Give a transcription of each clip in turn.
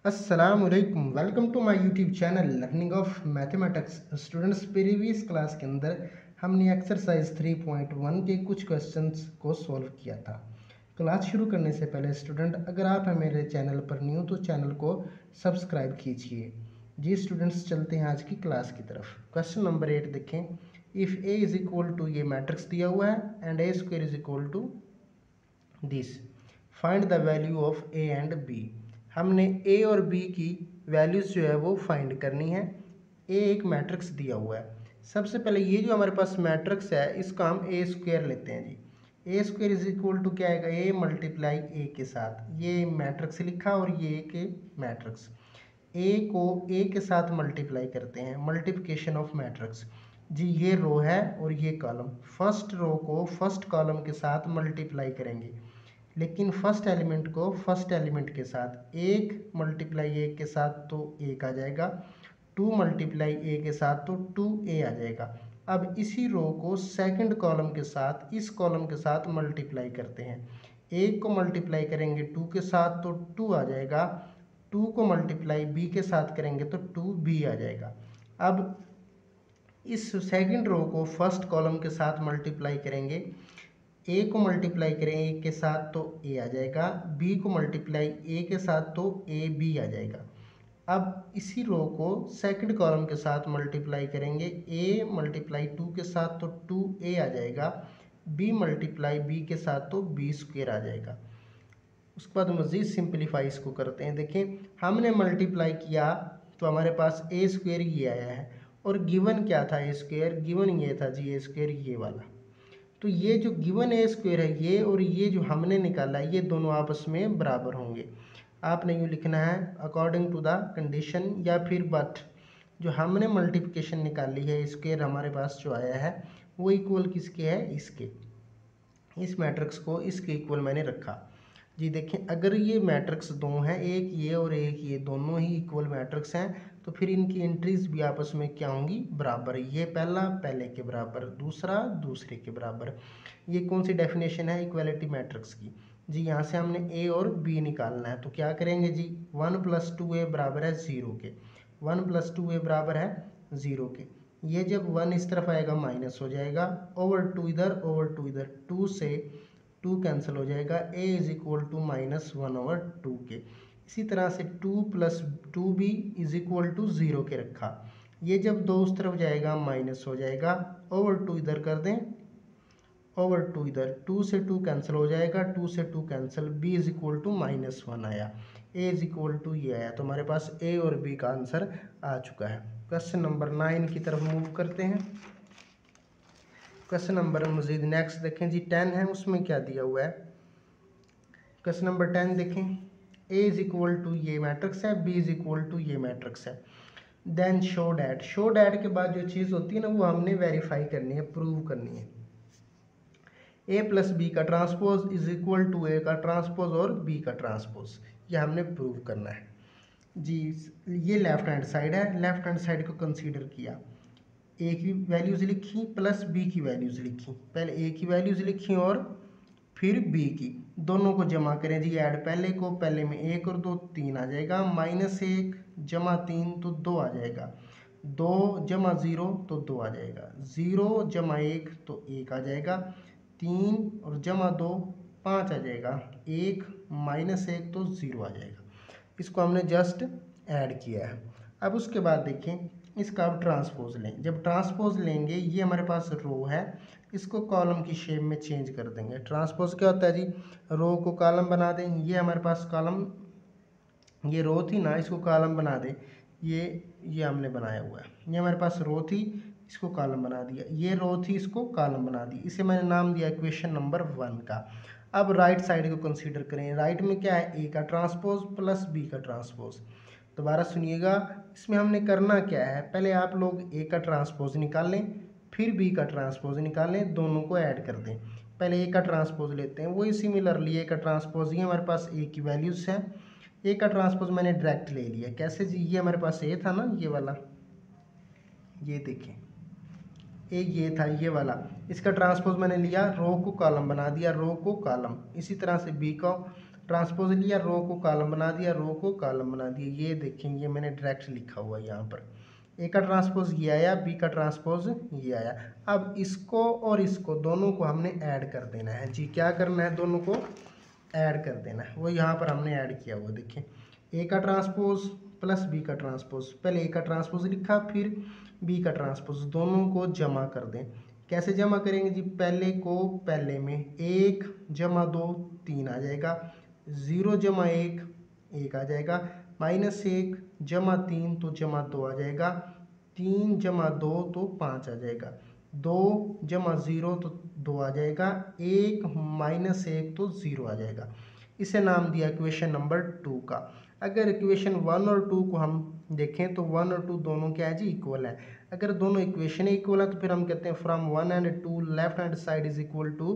अस्सलामुअलैकुम, welcome to my YouTube channel learning of mathematics. Students, previous class के अंदर हमने एक्सरसाइज 3.1 के कुछ क्वेश्चंस को सॉल्व किया था। क्लास शुरू करने से पहले स्टूडेंट, अगर आप हैं मेरे चैनल पर न्यू तो चैनल को सब्सक्राइब कीजिए। जी स्टूडेंट्स, चलते हैं आज की क्लास की तरफ। क्वेश्चन नंबर 8 देखें। If A is equal to, ये मैट्रिक्स दिया हुआ है, and A square is equal to this, find the value of A and B. हमने ए और बी की वैल्यूज़ जो है वो फाइंड करनी है। ए एक मैट्रिक्स दिया हुआ है। सबसे पहले ये जो हमारे पास मैट्रिक्स है इसका हम ए स्क्वायर लेते हैं जी। ए स्क्वायर इज इक्वल टू क्या आएगा, ए मल्टीप्लाई ए के साथ। ये मैट्रिक्स लिखा और ये के मैट्रिक्स, ए को ए के साथ मल्टीप्लाई करते हैं, मल्टीप्लिकेशन ऑफ मैट्रिक्स। जी ये रो है और ये कॉलम, फर्स्ट रो को फर्स्ट कॉलम के साथ मल्टीप्लाई करेंगे, लेकिन फर्स्ट एलिमेंट को फर्स्ट एलिमेंट के साथ। एक मल्टीप्लाई एक के साथ तो एक आ जाएगा, टू मल्टीप्लाई ए के साथ तो टू ए आ जाएगा। अब इसी रो को सेकंड कॉलम के साथ, इस कॉलम के साथ मल्टीप्लाई करते हैं। एक को मल्टीप्लाई करेंगे टू के साथ तो टू आ जाएगा, टू को मल्टीप्लाई बी के साथ करेंगे तो टू बी आ जाएगा। अब इस सेकंड रो को फर्स्ट कॉलम के साथ मल्टीप्लाई करेंगे, ए को मल्टीप्लाई करें ए के साथ तो ए आ जाएगा, बी को मल्टीप्लाई ए के साथ तो ए बी आ जाएगा। अब इसी रो को सेकंड कॉलम के साथ मल्टीप्लाई करेंगे, ए मल्टीप्लाई टू के साथ तो टू ए आ जाएगा, बी मल्टीप्लाई बी के साथ तो बी स्क्वेयर आ जाएगा। उसके बाद मज़ीद सिंपलीफाई इसको करते हैं। देखें, हमने मल्टीप्लाई किया तो हमारे पास ए स्क्वेयर ये आया है, और गिवन क्या था, ए स्क्वेयर गिवन ये था जी, ए स्क्वेयर ये वाला। तो ये जो गिवन ए स्क्वेयर है ये, और ये जो हमने निकाला है, ये दोनों आपस में बराबर होंगे। आपने यूँ लिखना है अकॉर्डिंग टू द कंडीशन, या फिर बट जो हमने मल्टीप्लिकेशन निकाली है, स्क्वेयर हमारे पास जो आया है वो इक्वल किसके है, इसके। इस मैट्रिक्स को इसके इक्वल मैंने रखा जी। देखें, अगर ये मैट्रिक्स दो हैं, एक ये और एक ये, दोनों ही इक्वल मैट्रिक्स हैं, तो फिर इनकी एंट्रीज भी आपस में क्या होंगी, बराबर। ये पहला पहले के बराबर, दूसरा दूसरे के बराबर। ये कौन सी डेफिनेशन है, इक्वालिटी मैट्रिक्स की जी। यहाँ से हमने ए और बी निकालना है, तो क्या करेंगे जी, 1 + 2a बराबर है 0 के, 1 + 2a बराबर है 0 के। ये जब 1 इस तरफ आएगा माइनस हो जाएगा, ओवर 2 इधर, ओवर 2 इधर, 2 से 2 कैंसिल हो जाएगा, a इज इक्वल टू -1/2 के। इसी तरह से 2 + 2b इज इक्वल टू 0 के रखा। ये जब दो उस तरफ जाएगा माइनस हो जाएगा, ओवर 2 इधर कर दें, ओवर 2 इधर, 2 से 2 कैंसिल हो जाएगा, 2 से 2 cancel, b is equal to -1 आया, a इज इक्वल टू ये आया। तो हमारे पास a और b का आंसर आ चुका है। क्वेश्चन नंबर 9 की तरफ मूव करते हैं। क्वेश्चन नंबर मजीद नेक्स्ट देखें जी, 10 है, उसमें क्या दिया हुआ है। क्वेश्चन नंबर 10 देखें, a इज इक्वल टू ये मैट्रिक्स है, b इज इक्वल टू ये मैट्रिक्स है। Then show that, show that के बाद जो चीज़ होती है ना, वो हमने वेरीफाई करनी है, प्रूव करनी है। a + b का transpose is equal to a का ट्रांसपोज और b का ट्रांसपोज, ये हमने प्रूव करना है जी। ये लेफ्ट हैंड साइड है, लेफ्ट हैंड साइड को कंसीडर किया, ए की वैल्यूज़ लिखी प्लस बी की वैल्यूज़ लिखी। पहले ए की वैल्यूज़ लिखी और फिर बी की, दोनों को जमा करें जी। ऐड पहले को, पहले में 1 और 2 3 आ जाएगा, -1 + 3 तो 2 आ जाएगा, 2 + 0 तो 2 आ जाएगा, 0 + 1 तो 1 आ जाएगा, 3 और जमा 2 5 आ जाएगा, 1 -1 तो 0 आ जाएगा। इसको हमने जस्ट ऐड किया है। अब उसके बाद देखें, इसका अब ट्रांसपोज लें। जब ट्रांसपोज लेंगे, ये हमारे पास रो है, इसको कॉलम की शेप में चेंज कर देंगे। ट्रांसपोज क्या होता है जी, रो को कॉलम बना दें। ये हमारे पास कॉलम, ये रो थी ना, इसको कॉलम बना दें। ये हमने बनाया हुआ है। ये हमारे पास रो थी, इसको कॉलम बना दिया। ये रो थी, इसको कॉलम बना दी। इसे मैंने नाम दिया इक्वेशन नंबर 1 का। अब राइट साइड को कंसीडर करें। राइट में क्या है, ए का ट्रांसपोज प्लस बी का ट्रांसपोज। दोबारा सुनिएगा, इसमें हमने करना क्या है, पहले आप लोग ए का ट्रांसपोज निकाल लें, फिर बी का ट्रांसपोज निकालें, दोनों को ऐड कर दें। पहले ए का ट्रांसपोज लेते हैं, वही सिमिलरली ए का ट्रांसपोज, ये हमारे पास ए की वैल्यूज़ हैं। ए का ट्रांसपोज मैंने डायरेक्ट ले लिया। कैसे जी, ये हमारे पास ए था ना, ये वाला, ये देखें ए ये था, ये वाला, इसका ट्रांसपोज मैंने लिया, रो को कॉलम बना दिया, रो को कॉलम। इसी तरह से बी का ट्रांसपोज लिया, रो को कॉलम बना दिया, रो को कॉलम बना दिया। ये देखें, ये मैंने डायरेक्ट लिखा हुआ है यहाँ पर, ए का ट्रांसपोज ये आया, बी का ट्रांसपोज ये आया। अब इसको और इसको दोनों को हमने ऐड कर देना है जी। क्या करना है? दोनों को ऐड कर देना है। वो यहाँ पर हमने ऐड किया हुआ, देखें, ए का ट्रांसपोज प्लस बी का ट्रांसपोज। पहले ए का ट्रांसपोज लिखा, फिर बी का ट्रांसपोज, दोनों को जमा कर दें। कैसे जमा करेंगे जी? पहले को पहले में, 1 जमा 2 3 आ जाएगा, 0 जमा 1 1 आ जाएगा, -1 जमा 3 तो जमा 2 आ जाएगा, 3 जमा 2 तो 5 आ जाएगा, 2 जमा 0 तो 2 आ जाएगा, 1 -1 तो 0 आ जाएगा। इसे नाम दिया इक्वेशन नंबर 2 का। अगर इक्वेशन 1 और 2 को हम देखें तो 1 और 2 दोनों क्या है जी? इक्वल है। अगर दोनों इक्वेशन इक्वल है तो फिर हम कहते हैं from 1 and 2 left hand side is equal to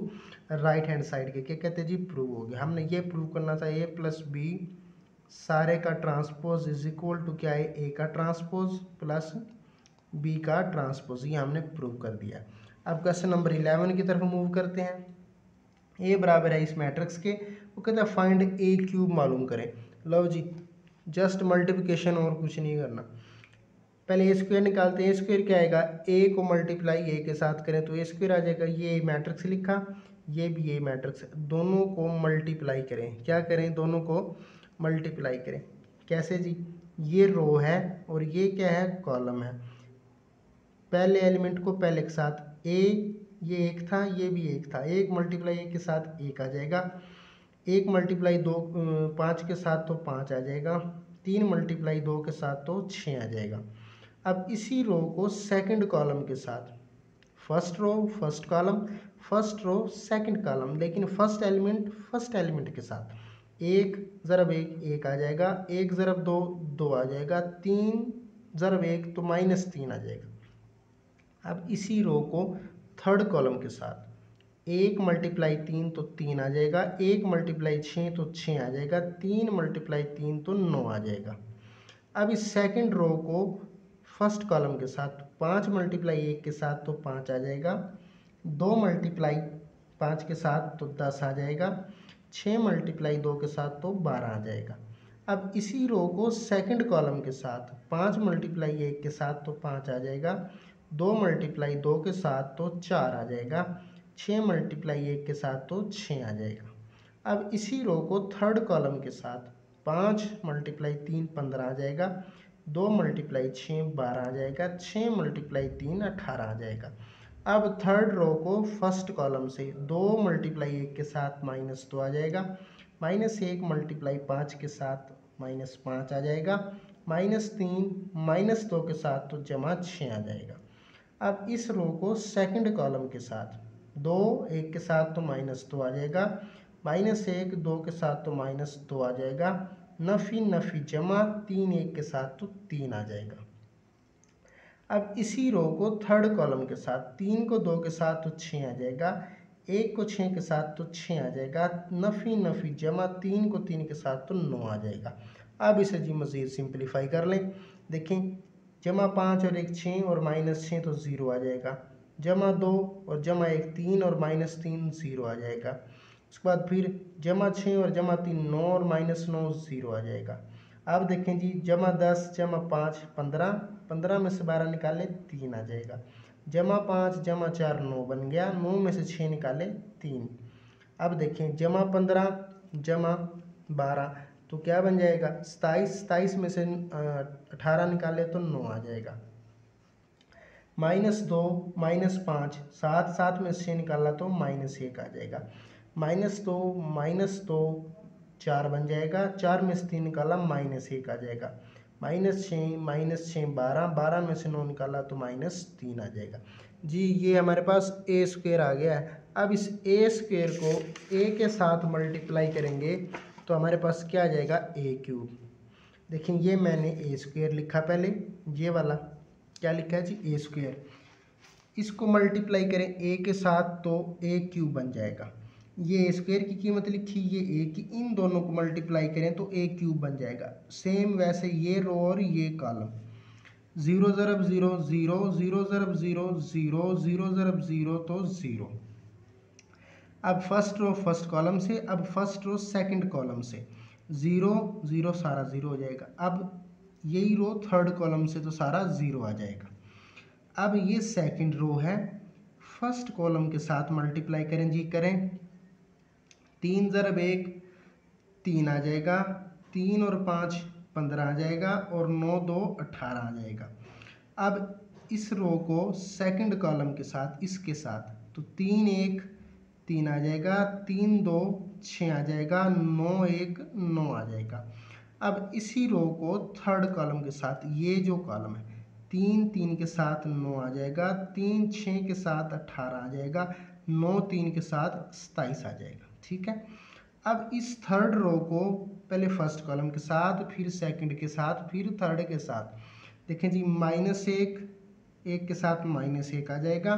right hand side के। क्या कहते हैं जी? प्रूव हो गया। हमने ये प्रूव करना था, ए प्लस बी सारे का ट्रांसपोज इज इक्वल टू क्या है? ए का ट्रांसपोज प्लस बी का ट्रांसपोज। ये हमने प्रूव कर दिया। अब क्वेश्चन नंबर 11 की तरफ मूव करते हैं। ए बराबर है इस मैट्रिक्स के, वो कहता है फाइंड ए क्यूब मालूम करें। लो जी, जस्ट मल्टीप्लिकेशन और कुछ नहीं करना। पहले ए स्क्वायर निकालते हैं। ए स्क्वायर क्या आएगा? ए को मल्टीप्लाई ए के साथ करें तो ए स्क्वायर आ जाएगा। ये मैट्रिक्स लिखा, ये भी ए मैट्रिक्स, दोनों को मल्टीप्लाई करें। क्या करें? दोनों को मल्टीप्लाई करें। कैसे जी? ये रो है और ये क्या है? कॉलम है। पहले एलिमेंट को पहले के साथ, ए ये 1 था, ये भी 1 था, 1 मल्टीप्लाई 1 के साथ 1 आ जाएगा, 1 मल्टीप्लाई 2 5 के साथ तो 5 आ जाएगा, 3 मल्टीप्लाई 2 के साथ तो 6 आ जाएगा। अब इसी रो को सेकंड कॉलम के साथ, first row first column, first row second column, लेकिन फर्स्ट एलिमेंट के साथ 1 ज़रब 1 1 आ जाएगा, 1 ज़रब 2 2 आ जाएगा, 3 ज़रब 1 तो -3 आ जाएगा। अब इसी रो को थर्ड कॉलम के साथ 1 मल्टीप्लाई 3 तो 3 आ जाएगा, 1 मल्टीप्लाई 6 तो 6 आ जाएगा, 3 मल्टीप्लाई 3 तो 9 आ जाएगा। अब इस सेकंड रो को फर्स्ट कॉलम के साथ 5 मल्टीप्लाई 1 के साथ तो 5 आ जाएगा, 2 मल्टीप्लाई 5 के साथ तो 10 आ जाएगा, 6 मल्टीप्लाई 2 के साथ तो 12 आ जाएगा। अब इसी रो को सेकंड कॉलम के साथ 5 मल्टीप्लाई 1 के साथ तो 5 आ जाएगा, 2 मल्टीप्लाई 2 के साथ तो 4 आ जाएगा, 6 मल्टीप्लाई 1 के साथ तो 6 आ जाएगा। अब इसी रो को थर्ड कॉलम के साथ 5 मल्टीप्लाई 3 15 आ जाएगा, 2 मल्टीप्लाई 6 12 आ जाएगा, 6 मल्टीप्लाई 3 18 आ जाएगा। अब थर्ड रो को फर्स्ट कॉलम से 2 मल्टीप्लाई 1 के साथ -2 आ जाएगा, -1 मल्टीप्लाई 5 के साथ -5 आ जाएगा, -3 -2 के साथ तो +6 आ जाएगा। अब इस रो को सेकंड कॉलम के साथ 2 1 के साथ तो -2 आ जाएगा, -1 2 के साथ तो -2 आ जाएगा, नफी नफी जमा 3 1 के साथ तो 3 आ जाएगा। अब इसी रो को थर्ड कॉलम के साथ 3 को 2 के साथ तो 6 आ जाएगा, 1 को 6 के साथ तो 6 आ जाएगा, नफी नफी जमा 3 को 3 के साथ तो 9 आ जाएगा। अब इसे जी मज़ीद सिंप्लीफाई कर लें। देखें, जमा 5 और 1 6 और -6 तो 0 आ जाएगा, जमा 2 और जमा 1 3 और -3 0 आ जाएगा। उसके बाद फिर जमा 6 और जमा 3 9 और -9 0 आ जाएगा। अब देखें जी, जमा 10 जमा 5 15, 15 में से 12 निकालें 3 आ जाएगा, जमा 5 जमा 4 9 बन गया, 9 में से 6 निकालें 3। अब देखें, जमा 15 जमा 12 तो क्या बन जाएगा? 27, 27 में से 18 निकाले तो 9 आ जाएगा, -2 -5 7, 7 में से 6 निकाला तो -1 आ जाएगा, -2 4 बन जाएगा, 4 में से 3 निकाला -1 आ जाएगा, -6 12, 12 में से 9 निकाला तो -3 आ जाएगा। जी ये हमारे पास ए स्क्वायर आ गया है। अब इस ए स्क्वायर को ए के साथ मल्टीप्लाई करेंगे तो हमारे पास क्या आ जाएगा? ए क्यूब। देखिए, ये मैंने ए स्क्वायर लिखा, पहले ये वाला क्या लिखा है जी? ए स्क्वायर। इसको मल्टीप्लाई करें ए के साथ तो ए क्यूब बन जाएगा। ये ए स्क्वायर की कीमत लिखी, ये ए की, इन दोनों को मल्टीप्लाई करें तो ए क्यूब बन जाएगा। सेम वैसे ये रो और ये कॉलम, 0 ज़रब 0 0, 0 ज़रब 0 0, 0 ज़रब 0 तो 0। अब फर्स्ट रो फर्स्ट कॉलम से, अब फर्स्ट रो सेकंड कॉलम से, 0 0 सारा 0 हो जाएगा। अब यही रो थर्ड कॉलम से तो सारा 0 आ जाएगा। अब ये सेकंड रो है, फर्स्ट कॉलम के साथ मल्टीप्लाई करें जी, करें 3 × 1 3 आ जाएगा, 3 और 5 15 आ जाएगा, और 9 2 18 आ जाएगा। अब इस रो को सेकंड कॉलम के साथ, इसके साथ, तो 3 1 3 आ जाएगा, 3 2 6 आ जाएगा, 9 1 9 आ जाएगा। अब इसी रो को थर्ड कॉलम के साथ, ये जो कॉलम है, 3 3 के साथ 9 आ जाएगा, 3 6 के साथ 18 आ जाएगा, 9 3 के साथ 27 आ जाएगा। ठीक है। अब इस थर्ड रो को पहले फर्स्ट कॉलम के साथ, फिर सेकंड के साथ, फिर थर्ड के साथ, देखें जी, -1 1 के साथ -1 आ जाएगा,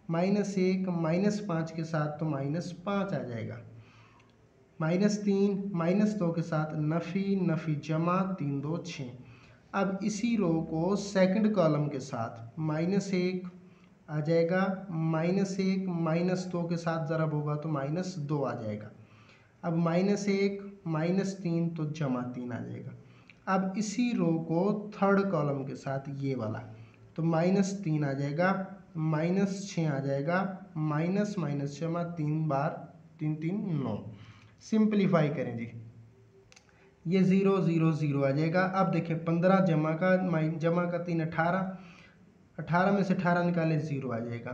-1 -5 के साथ तो -5 आ जाएगा, -3 -2 के साथ नफी नफी जमा 3 2 6। अब इसी रो को सेकंड कॉलम के साथ -1 आ जाएगा, -1 -2 के साथ ज़रब होगा तो -2 आ जाएगा। अब -1 -3 तो जमा 3 आ जाएगा। अब इसी रो को थर्ड कॉलम के साथ, ये वाला, तो -3 आ जाएगा, -6 आ जाएगा, माइनस माइनस जमा 3 बार 3 3 9। सिंप्लीफाई करें जी, ये 0 0 0 आ जाएगा। अब देखिए 15 जमा का 3 18, 18 में से 18 निकाले 0 आ जाएगा,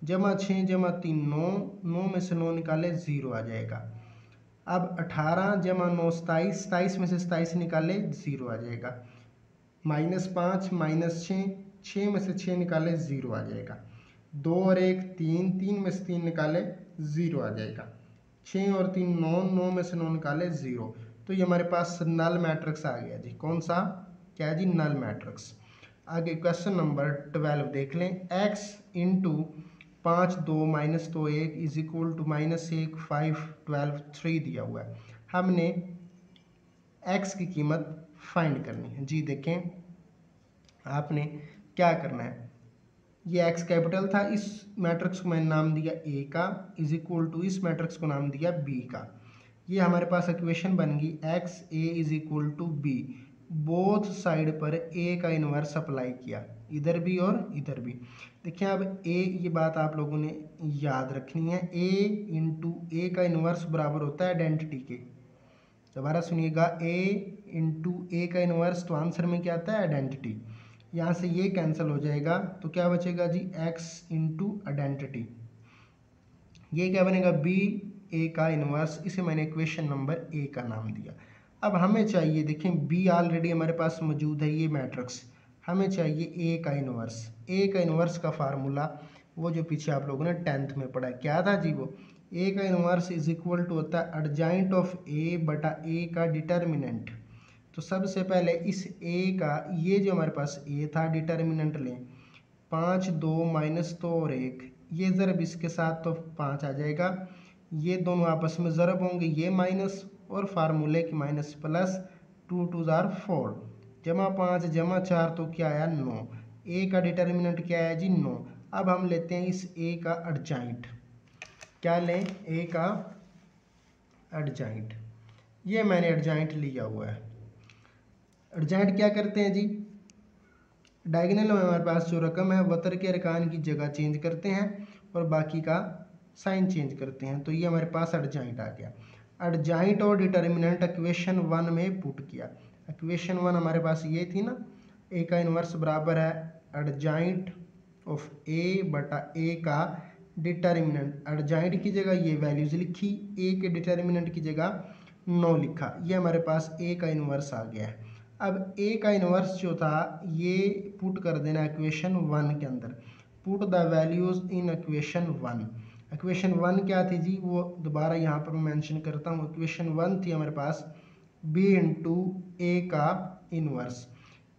जमा 6 जमा 3 9, 9 में से 9 निकाले 0 आ जाएगा। अब 18 जमा 9 27, 27 में से 27 निकाले 0 आ जाएगा, -5 -6, 6 में से 6 निकाले 0 आ जाएगा, 2 और 1 3, 3 में से 3 निकाले 0 आ जाएगा, 6 और 3 9, 9 में से 9 निकाले 0। तो ये हमारे पास नल मैट्रिक्स आ गया जी। कौन सा? क्या है जी? Null matrix. आगे क्वेश्चन नंबर 12 देख लें। x into 5 2 -2 1 is equal to -1 5 12 3 दिया हुआ है। हमने x की कीमत फाइंड करनी है जी। देखें, आपने क्या करना है, ये x कैपिटल था, इस मैट्रिक्स को मैंने नाम दिया a का, इज इक्वल टू इस मैट्रिक्स को नाम दिया b का। ये हमारे पास इक्वेशन बन गई x a is equal to b। Both side पर a का इन्वर्स अप्लाई किया, इधर भी और इधर भी। देखिए अब a, ये बात आप लोगों ने याद रखनी है, a इंटू ए का इन्वर्स बराबर होता है आइडेंटिटी के। दोबारा सुनिएगा, a इंटू ए का इन्वर्स, तो आंसर में क्या आता है? आइडेंटिटी। यहाँ से ये कैंसिल हो जाएगा, तो क्या बचेगा जी? x into identity. ये क्या बनेगा? b a का इन्वर्स। इसे मैंने इक्वेशन नंबर a का नाम दिया। अब हमें चाहिए, देखें b ऑलरेडी हमारे पास मौजूद है, ये मैट्रिक्स। हमें चाहिए a का इन्वर्स। a का इन्वर्स का फार्मूला वो जो पीछे आप लोगों ने 10th में पढ़ा, क्या था जी? वो a का इन्वर्स इज इक्वल टू होता है एडजॉइंट ऑफ a बटा a का डिटर्मिनेंट। तो सबसे पहले इस a का, ये जो हमारे पास a था, डिटर्मिनेंट लें, 5 2 -2 और 1, ये ज़रब इसके साथ तो 5 आ जाएगा, ये दोनों आपस में ज़रब होंगे, ये माइनस और फार्मूले की माइनस प्लस, 2 2 ज़ार 4, जमा 5 जमा 4 तो क्या आया? 9। ए का डिटर्मिनेंट क्या है जी? 9। अब हम लेते हैं इस ए का एडजॉइंट। क्या लें? ए का एडजॉइंट। ये मैंने एडजॉइंट लिया हुआ है। एडजॉइंट क्या करते हैं जी? डायगोनल में हमारे पास जो रकम है, वतर के अरकान की जगह चेंज करते हैं और बाकी का साइन चेंज करते हैं। तो ये हमारे पास एडजॉइंट आ गया। एडजॉइंट और डिटर्मिनेंट इक्वेशन 1 में पुट किया। इक्वेशन 1 हमारे पास ये थी ना, ए का इन्वर्स बराबर है एडजॉइंट ऑफ ए बटा ए का डिटर्मिनेंट। एडजॉइंट की जगह ये वैल्यूज लिखी, ए के डिटर्मिनेंट की जगह 9 लिखा। ये हमारे पास ए का इन्वर्स आ गया है। अब ए का इन्वर्स जो था, ये पुट कर देना इक्वेशन 1 के अंदर। Put the values in equation 1। Equation 1 क्या थी जी? वो दोबारा यहाँ पर मैं मेंशन करता हूँ। इक्वेशन 1 थी हमारे पास b इंटू ए का इन्वर्स।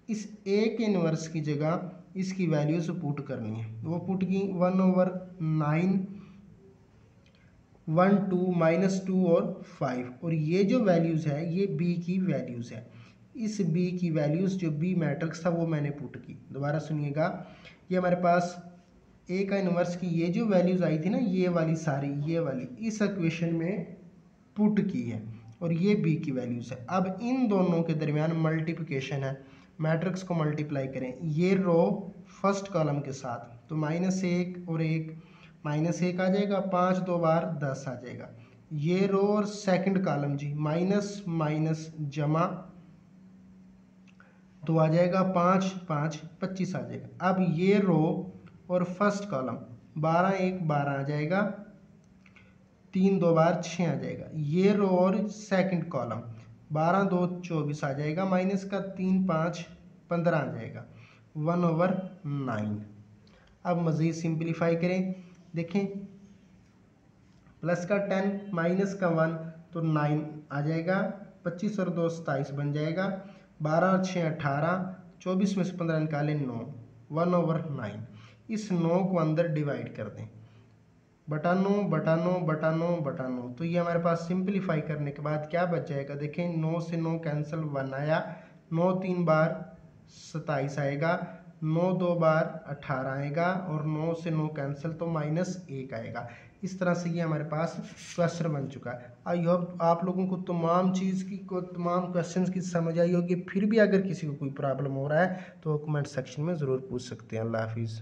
इस ए के इन्वर्स की जगह इसकी वैल्यूज पुट करनी है। वो पुट की 1/9, 1 2 -2 और 5, और ये जो वैल्यूज़ है ये b की वैल्यूज़ है। इस b की वैल्यूज़ जो b मैट्रिक्स था वो मैंने पुट की। दोबारा सुनिएगा, ये हमारे पास ए का इन्वर्स की ये जो वैल्यूज़ आई थी ना, ये वाली सारी, ये वाली इस इक्वेशन में पुट की है और ये बी की वैल्यूज़ है। अब इन दोनों के दरमियान मल्टीप्लिकेशन है, मैट्रिक्स को मल्टीप्लाई करें ये रो फर्स्ट कॉलम के साथ, तो -1 और 1 -1 आ जाएगा, 5 2 बार 10 आ जाएगा। ये रो और सेकंड कॉलम जी, माइनस माइनस जमा तो आ जाएगा 5 5 25 आ जाएगा। अब ये रो और फर्स्ट कॉलम 12 1 12 आ जाएगा, 3 2 बार 6 आ जाएगा। ये रो और सेकंड कॉलम 12 2 24 आ जाएगा, माइनस का 3 5 15 आ जाएगा, 1/9। अब मज़ीद सिंप्लीफाई करें, देखें प्लस का 10 माइनस का 1 तो 9 आ जाएगा, 25 और 2 27 बन जाएगा, 12 और 6 18, 24 में से 15 निकालें 9, 1/9। इस 9 को अंदर डिवाइड कर दें, बटा 9 बटा 9 बटा 9 बटा 9, तो ये हमारे पास सिंप्लीफाई करने के बाद क्या बच जाएगा, देखें 9 से 9 कैंसिल 1 आया, 9 3 बार 27 आएगा, 9 2 बार 18 आएगा और 9 से 9 कैंसिल तो -1 आएगा। इस तरह से ये हमारे पास क्वेश्चन बन चुका है। आई होप आप लोगों को तमाम क्वेश्चंस की समझ आई होगी। फिर भी अगर किसी को कोई प्रॉब्लम हो रहा है तो कमेंट सेक्शन में ज़रूर पूछ सकते हैं। अल्लाह हाफिज़।